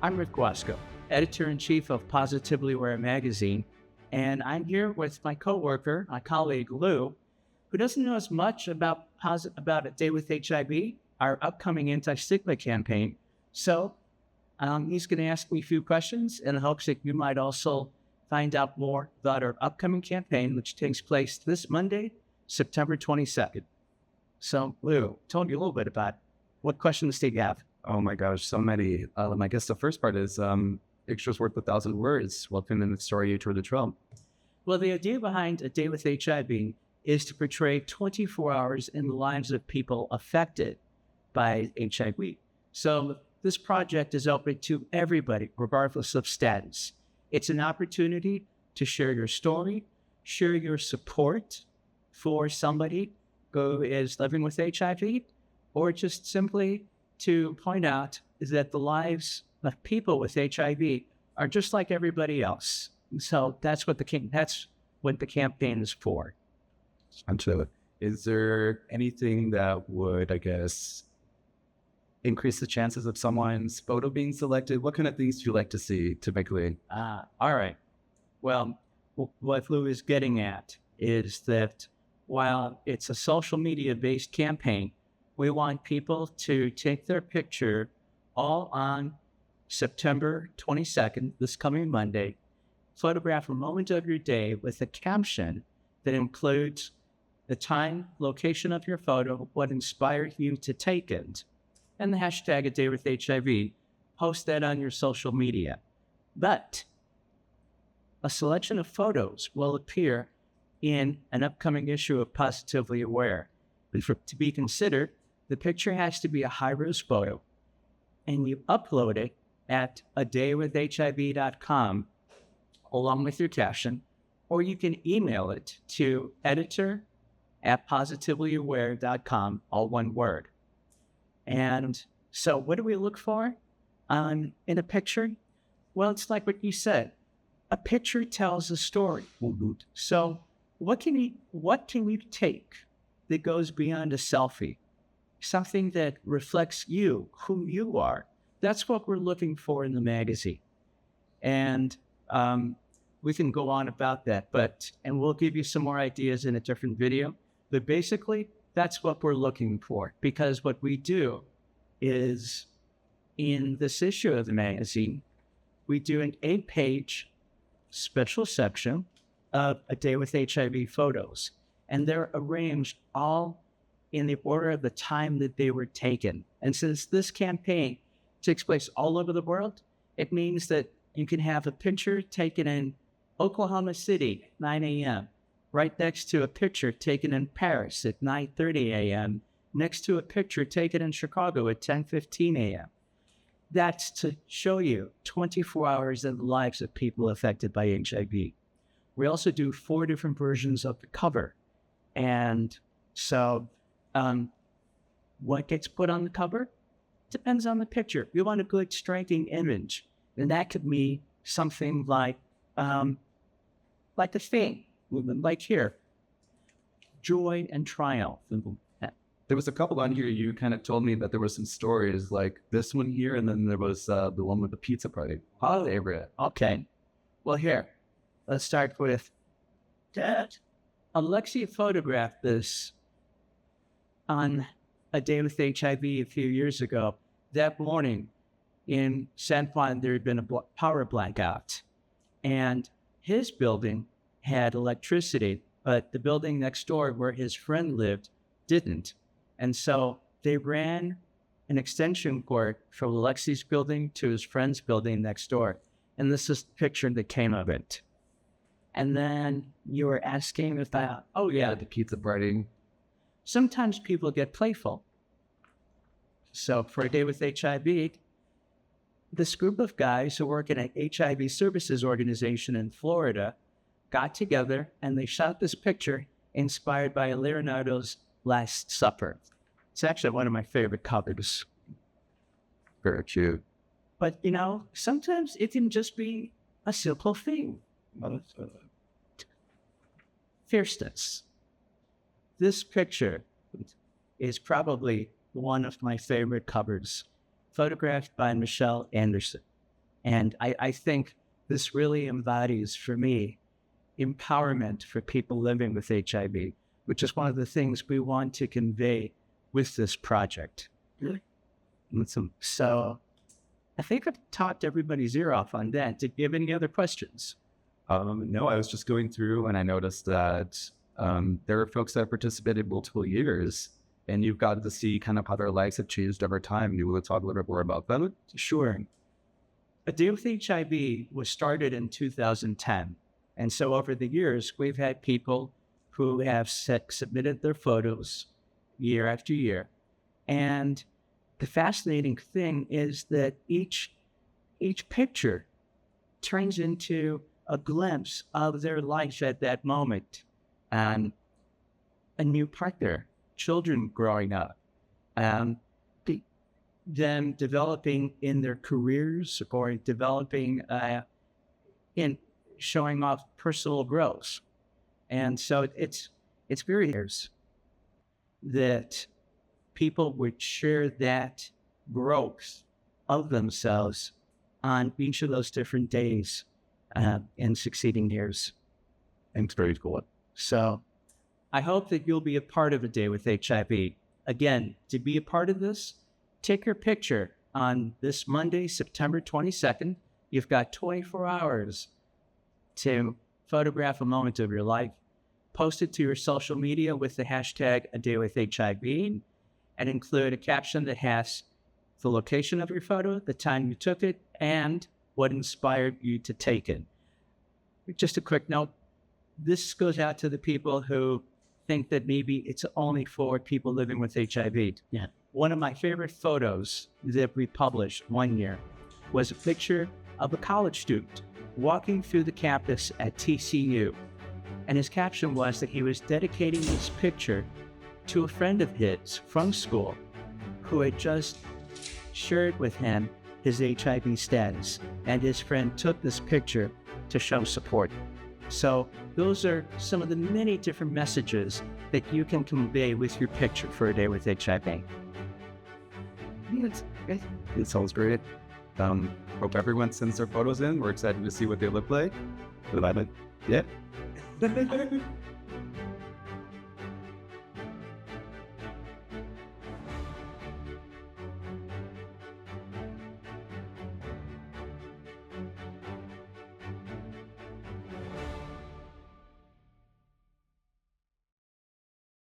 I'm Rick Guasco, editor-in-chief of Positively Aware magazine, and I'm here with my coworker, my colleague Lou, who doesn't know as much about A Day with HIV, our upcoming anti-stigma campaign. So he's going to ask me a few questions in hopes that you might also find out more about our upcoming campaign, which takes place this Monday, September 22nd. So, Lou, tell me a little bit about what questions do you have? Oh my gosh, so many. I guess the first part is pictures worth 1,000 words. Welcome in the story Tour de Trump. Well, the idea behind A Day with HIV is to portray 24 hours in the lives of people affected by HIV. So this project is open to everybody, regardless of status. It's an opportunity to share your story, share your support for somebody who is living with HIV, or just simply to point out that the lives of people with HIV are just like everybody else. So that's what the campaign is for. Is there anything that would, increase the chances of someone's photo being selected? What kind of things do you like to see typically? All right. Well, what Lou is getting at is that while it's a social media-based campaign, we want people to take their picture all on September 22nd, this coming Monday, photograph a moment of your day with a caption that includes the time, location of your photo, what inspired you to take it, and the hashtag A Day with HIV. Post that on your social media. But a selection of photos will appear in an upcoming issue of Positively Aware. To be considered, the picture has to be a high-res photo, and you upload it at adaywithhiv.com along with your caption, or you can email it to editor@positivelyaware.com, all one word. And so what do we look for in a picture? Well, it's like what you said. A picture tells a story. So what can we take that goes beyond a selfie? Something that reflects you, who you are. That's what we're looking for in the magazine. And we can go on about that, and we'll give you some more ideas in a different video. But basically, that's what we're looking for, because what we do is, in this issue of the magazine, we do an 8-page special section of A Day with HIV photos, and they're arranged all in the order of the time that they were taken. And since this campaign takes place all over the world, it means that you can have a picture taken in Oklahoma City at 9 a.m., right next to a picture taken in Paris at 9:30 a.m., next to a picture taken in Chicago at 10:15 a.m. That's to show you 24 hours in the lives of people affected by HIV. We also do 4 different versions of the cover. And so what gets put on the cover depends on the picture. We want a good, striking image. And that could be something like a thing, like here, joy and triumph. There was a couple on here. You kind of told me that there were some stories like this one here, and then there was the one with the pizza party. Oh, okay. Well, here, let's start with that. Alexia photographed this on A Day with HIV a few years ago. That morning in San Juan, there had been a power blackout, and his building had electricity, but the building next door where his friend lived didn't. And so they ran an extension cord from Alexi's building to his friend's building next door. And this is the picture that came of it. And then you were asking about, the pizza party. Sometimes people get playful. So for A Day with HIV, this group of guys who work in an HIV services organization in Florida got together and they shot this picture inspired by Leonardo's Last Supper. It's actually one of my favorite covers. Very cute. But, sometimes it can just be a simple thing. Fierceness. This picture is probably one of my favorite covers, photographed by Michelle Anderson. And I think this really embodies, for me, empowerment for people living with HIV, which is one of the things we want to convey with this project. So I think I've talked everybody's ear off on that. Did you have any other questions? No, I was just going through and I noticed that there are folks that participated multiple years, and you've got to see kind of how their lives have changed over time. You want to talk a little bit more about that? Sure. A Day with HIV was started in 2010. And so over the years, we've had people who have submitted their photos year after year. And the fascinating thing is that each picture turns into a glimpse of their life at that moment. And a new partner, children growing up, them developing in their careers or developing in showing off personal growth. And so it's very years that people would share that growth of themselves on each of those different days in succeeding years. And it's very cool. So I hope that you'll be a part of A Day with HIV. Again, to be a part of this, take your picture on this Monday, September 22nd. You've got 24 hours to photograph a moment of your life. Post it to your social media with the hashtag A Day with HIV and include a caption that has the location of your photo, the time you took it, and what inspired you to take it. Just a quick note, this goes out to the people who think that maybe it's only for people living with HIV. Yeah. One of my favorite photos that we published one year was a picture of a college student walking through the campus at TCU. And his caption was that he was dedicating this picture to a friend of his from school who had just shared with him his HIV status. And his friend took this picture to show support. So those are some of the many different messages that you can convey with your picture for A Day with HIV. It sounds great. Hope everyone sends their photos in. We're excited to see what they look like. Yeah.